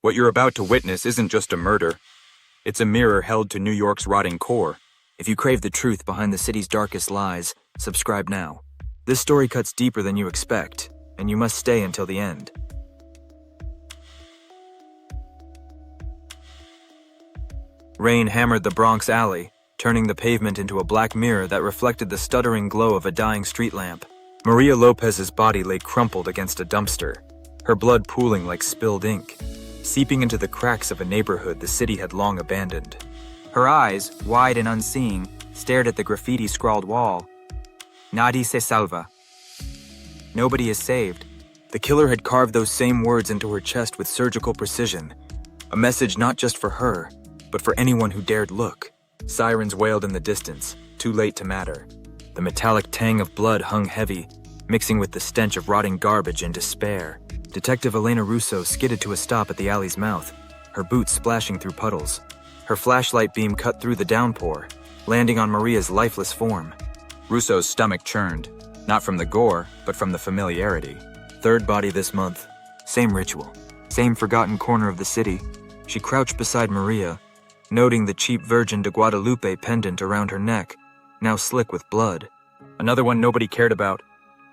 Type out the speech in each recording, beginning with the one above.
What you're about to witness isn't just a murder. It's a mirror held to New York's rotting core. If you crave the truth behind the city's darkest lies, subscribe now. This story cuts deeper than you expect, and you must stay until the end. Rain hammered the Bronx alley, turning the pavement into a black mirror that reflected the stuttering glow of a dying street lamp. Maria Lopez's body lay crumpled against a dumpster, her blood pooling like spilled ink, seeping into the cracks of a neighborhood the city had long abandoned. Her eyes, wide and unseeing, stared at the graffiti-scrawled wall. Nadie se salva. Nobody is saved. The killer had carved those same words into her chest with surgical precision, a message not just for her, but for anyone who dared look. Sirens wailed in the distance, too late to matter. The metallic tang of blood hung heavy, mixing with the stench of rotting garbage and despair. Detective Elena Russo skidded to a stop at the alley's mouth, her boots splashing through puddles. Her flashlight beam cut through the downpour, landing on Maria's lifeless form. Russo's stomach churned, not from the gore, but from the familiarity. Third body this month. Same ritual. Same forgotten corner of the city. She crouched beside Maria, noting the cheap Virgin de Guadalupe pendant around her neck, now slick with blood. Another one nobody cared about,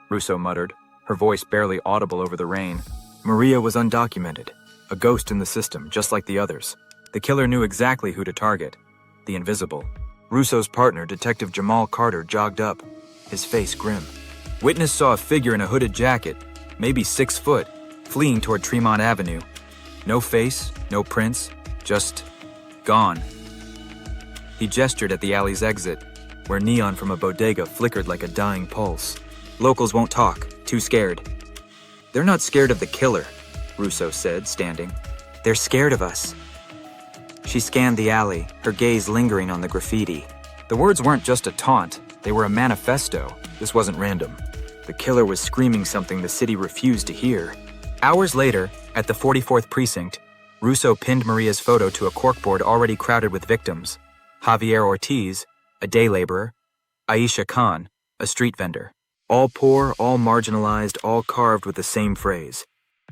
Russo muttered, her voice barely audible over the rain. Maria was undocumented, a ghost in the system, just like the others. The killer knew exactly who to target, the invisible. Russo's partner, Detective Jamal Carter, jogged up, his face grim. Witness saw a figure in a hooded jacket, maybe 6 foot, fleeing toward Tremont Avenue. No face, no prints, just gone. He gestured at the alley's exit, where neon from a bodega flickered like a dying pulse. Locals won't talk, too scared. They're not scared of the killer, Russo said, standing. They're scared of us. She scanned the alley, her gaze lingering on the graffiti. The words weren't just a taunt, they were a manifesto. This wasn't random. The killer was screaming something the city refused to hear. Hours later, at the 44th precinct, Russo pinned Maria's photo to a corkboard already crowded with victims. Javier Ortiz, a day laborer. Aisha Khan, a street vendor. All poor, all marginalized, all carved with the same phrase.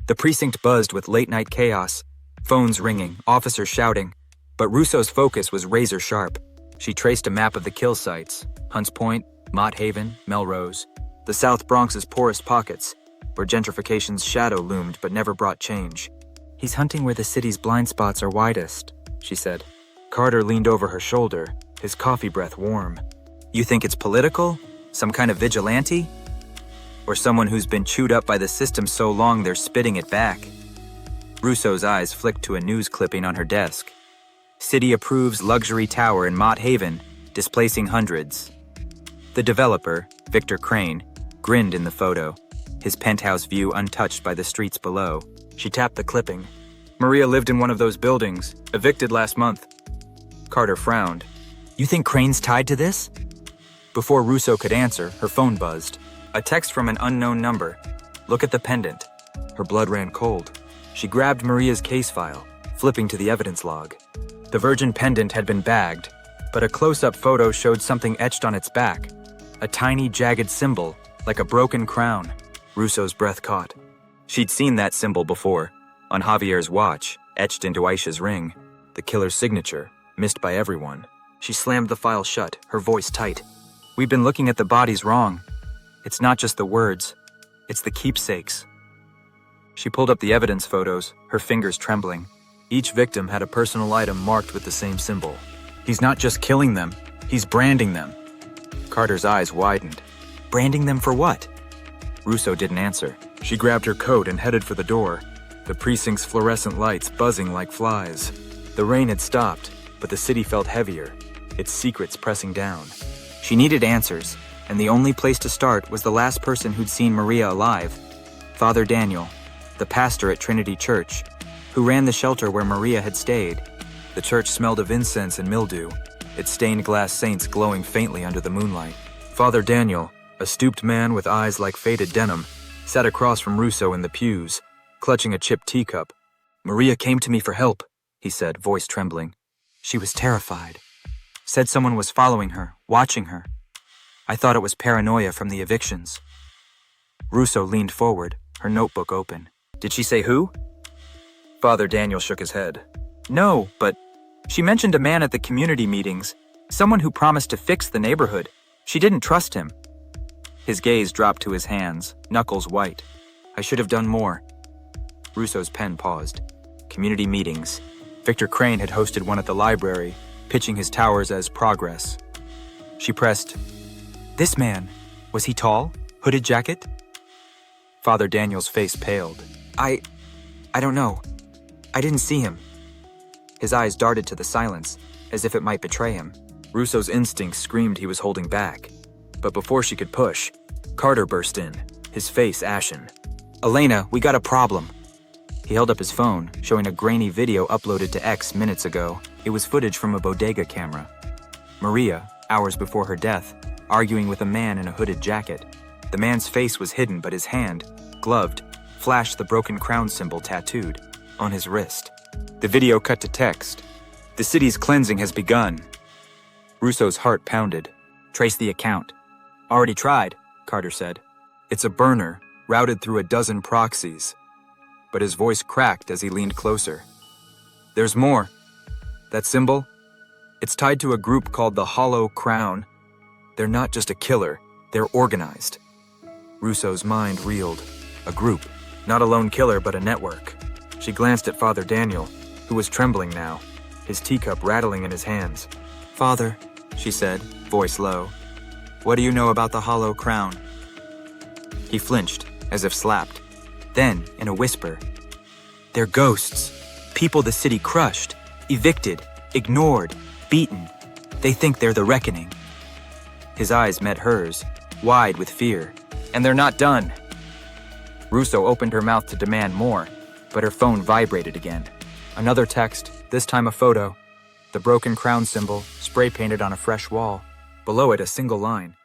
The precinct buzzed with late-night chaos, phones ringing, officers shouting. But Russo's focus was razor sharp. She traced a map of the kill sites: Hunts Point, Mott Haven, Melrose, the South Bronx's poorest pockets, where gentrification's shadow loomed but never brought change. He's hunting where the city's blind spots are widest, she said. Carter leaned over her shoulder, his coffee breath warm. You think it's political? Some kind of vigilante? Or someone who's been chewed up by the system so long they're spitting it back? Russo's eyes flicked to a news clipping on her desk. City approves luxury tower in Mott Haven, displacing hundreds. The developer, Victor Crane, grinned in the photo, his penthouse view untouched by the streets below. She tapped the clipping. Maria lived in one of those buildings, evicted last month. Carter frowned. You think Crane's tied to this? Before Russo could answer, her phone buzzed. A text from an unknown number. Look at the pendant. Her blood ran cold. She grabbed Maria's case file, flipping to the evidence log. The virgin pendant had been bagged, but a close-up photo showed something etched on its back. A tiny, jagged symbol, like a broken crown. Russo's breath caught. She'd seen that symbol before, on Javier's watch, etched into Aisha's ring. The killer's signature, missed by everyone. She slammed the file shut, her voice tight. We've been looking at the bodies wrong. It's not just the words, it's the keepsakes. She pulled up the evidence photos, her fingers trembling. Each victim had a personal item marked with the same symbol. He's not just killing them, he's branding them. Carter's eyes widened. Branding them for what? Russo didn't answer. She grabbed her coat and headed for the door, the precinct's fluorescent lights buzzing like flies. The rain had stopped, but the city felt heavier, its secrets pressing down. She needed answers, and the only place to start was the last person who'd seen Maria alive, Father Daniel, the pastor at Trinity Church, who ran the shelter where Maria had stayed. The church smelled of incense and mildew, its stained glass saints glowing faintly under the moonlight. Father Daniel, a stooped man with eyes like faded denim, sat across from Russo in the pews, clutching a chipped teacup. Maria came to me for help, he said, voice trembling. She was terrified. Said someone was following her, watching her. I thought it was paranoia from the evictions. Russo leaned forward, her notebook open. Did she say who? Father Daniel shook his head. No, but she mentioned a man at the community meetings, someone who promised to fix the neighborhood. She didn't trust him. His gaze dropped to his hands, knuckles white. I should have done more. Russo's pen paused. Community meetings. Victor Crane had hosted one at the library, pitching his towers as progress. She pressed, "This man, was he tall? Hooded jacket?" Father Daniel's face paled. I don't know. I didn't see him." His eyes darted to the silence, as if it might betray him. Russo's instincts screamed he was holding back. But before she could push, Carter burst in, his face ashen. "Elena, we got a problem." He held up his phone, showing a grainy video uploaded to X minutes ago. It was footage from a bodega camera. Maria, hours before her death, arguing with a man in a hooded jacket. The man's face was hidden, but his hand, gloved, flashed the broken crown symbol tattooed on his wrist. The video cut to text. "The city's cleansing has begun." Russo's heart pounded. "Trace the account." "Already tried," Carter said. "It's a burner, routed through a dozen proxies." But his voice cracked as he leaned closer. "There's more. That symbol? It's tied to a group called the Hollow Crown. They're not just a killer, they're organized." Russo's mind reeled. A group, not a lone killer, but a network. She glanced at Father Daniel, who was trembling now, his teacup rattling in his hands. "Father," she said, voice low, "what do you know about the Hollow Crown?" He flinched, as if slapped. Then, in a whisper, "They're ghosts. People the city crushed, evicted, ignored, beaten. They think they're the reckoning." His eyes met hers, wide with fear. "And they're not done." Russo opened her mouth to demand more, but her phone vibrated again. Another text, this time a photo. The broken crown symbol, spray-painted on a fresh wall. Below it, a single line.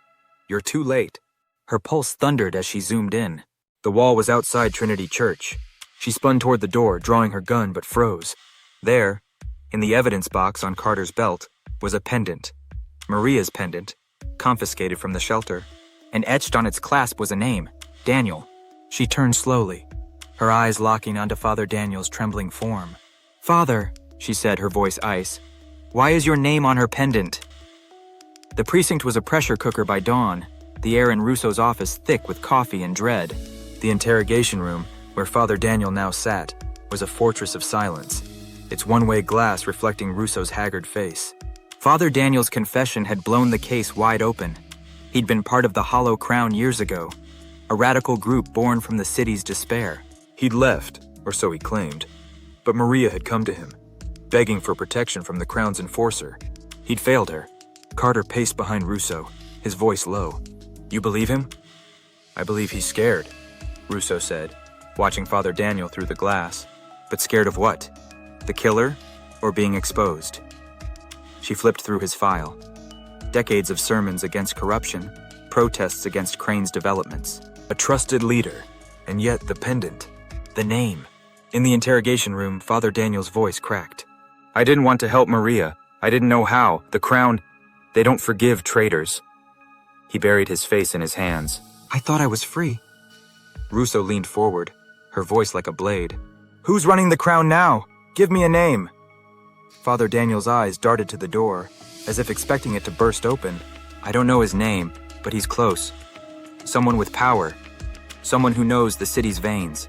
"You're too late." Her pulse thundered as she zoomed in. The wall was outside Trinity Church. She spun toward the door, drawing her gun, but froze. There, in the evidence box on Carter's belt, was a pendant. Maria's pendant, confiscated from the shelter. And etched on its clasp was a name, Daniel. She turned slowly, her eyes locking onto Father Daniel's trembling form. "Father," she said, her voice ice, "why is your name on her pendant?" The precinct was a pressure cooker by dawn, the air in Russo's office thick with coffee and dread. The interrogation room, where Father Daniel now sat, was a fortress of silence, its one-way glass reflecting Russo's haggard face. Father Daniel's confession had blown the case wide open. He'd been part of the Hollow Crown years ago, a radical group born from the city's despair. He'd left, or so he claimed, but Maria had come to him, begging for protection from the Crown's enforcer. He'd failed her. Carter paced behind Russo, his voice low. "You believe him?" "I believe he's scared," Russo said, watching Father Daniel through the glass. "But scared of what? The killer, or being exposed?" She flipped through his file. Decades of sermons against corruption, protests against Crane's developments. A trusted leader, and yet the pendant, the name. In the interrogation room, Father Daniel's voice cracked. "I didn't want to help Maria. I didn't know how. The Crown, they don't forgive traitors." He buried his face in his hands. "I thought I was free." Russo leaned forward, her voice like a blade. "Who's running the Crown now? Give me a name." Father Daniel's eyes darted to the door, as if expecting it to burst open. "I don't know his name, but he's close. Someone with power. Someone who knows the city's veins."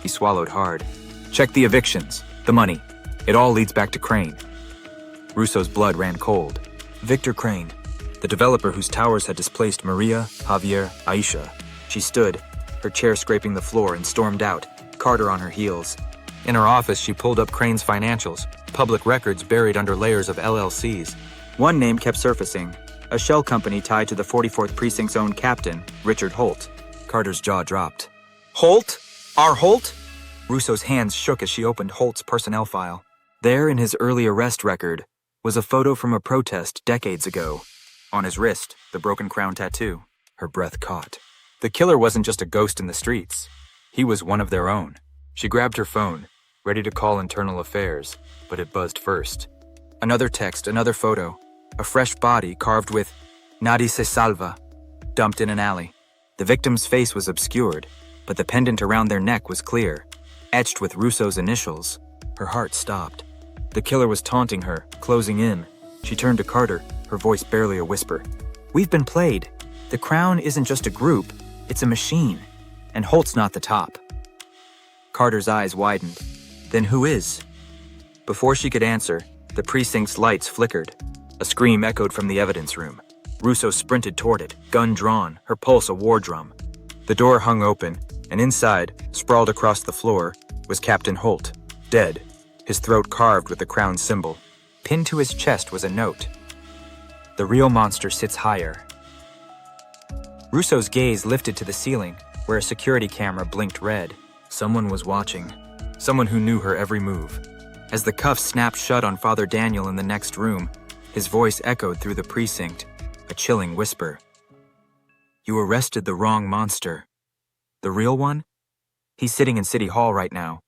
He swallowed hard. "Check the evictions, the money. It all leads back to Crane." Russo's blood ran cold. Victor Crane, the developer whose towers had displaced Maria, Javier, Aisha. She stood, her chair scraping the floor, and stormed out, Carter on her heels. In her office, she pulled up Crane's financials, public records buried under layers of LLCs. One name kept surfacing, a shell company tied to the 44th Precinct's own captain, Richard Holt. Carter's jaw dropped. "Holt? Our Holt?" Russo's hands shook as she opened Holt's personnel file. There, in his early arrest record, was a photo from a protest decades ago. On his wrist, the broken crown tattoo. Her breath caught. The killer wasn't just a ghost in the streets. He was one of their own. She grabbed her phone, ready to call internal affairs, but it buzzed first. Another text, another photo. A fresh body carved with "Nadie se salva," dumped in an alley. The victim's face was obscured, but the pendant around their neck was clear. etched with Russo's initials. Her heart stopped. The killer was taunting her, closing in. She turned to Carter, her voice barely a whisper. We've been played. The Crown isn't just a group, it's a machine. And Holt's not the top. Carter's eyes widened. Then who is? Before she could answer, the precinct's lights flickered. A scream echoed from the evidence room. Russo sprinted toward it, gun drawn, her pulse a war drum. The door hung open, and inside, sprawled across the floor, was Captain Holt, dead, his throat carved with the Crown symbol. Pinned to his chest was a note. The real monster sits higher. Russo's gaze lifted to the ceiling, where a security camera blinked red. Someone was watching. Someone who knew her every move. As the cuffs snapped shut on Father Daniel in the next room, his voice echoed through the precinct, a chilling whisper. You arrested the wrong monster. The real one? He's sitting in City Hall right now,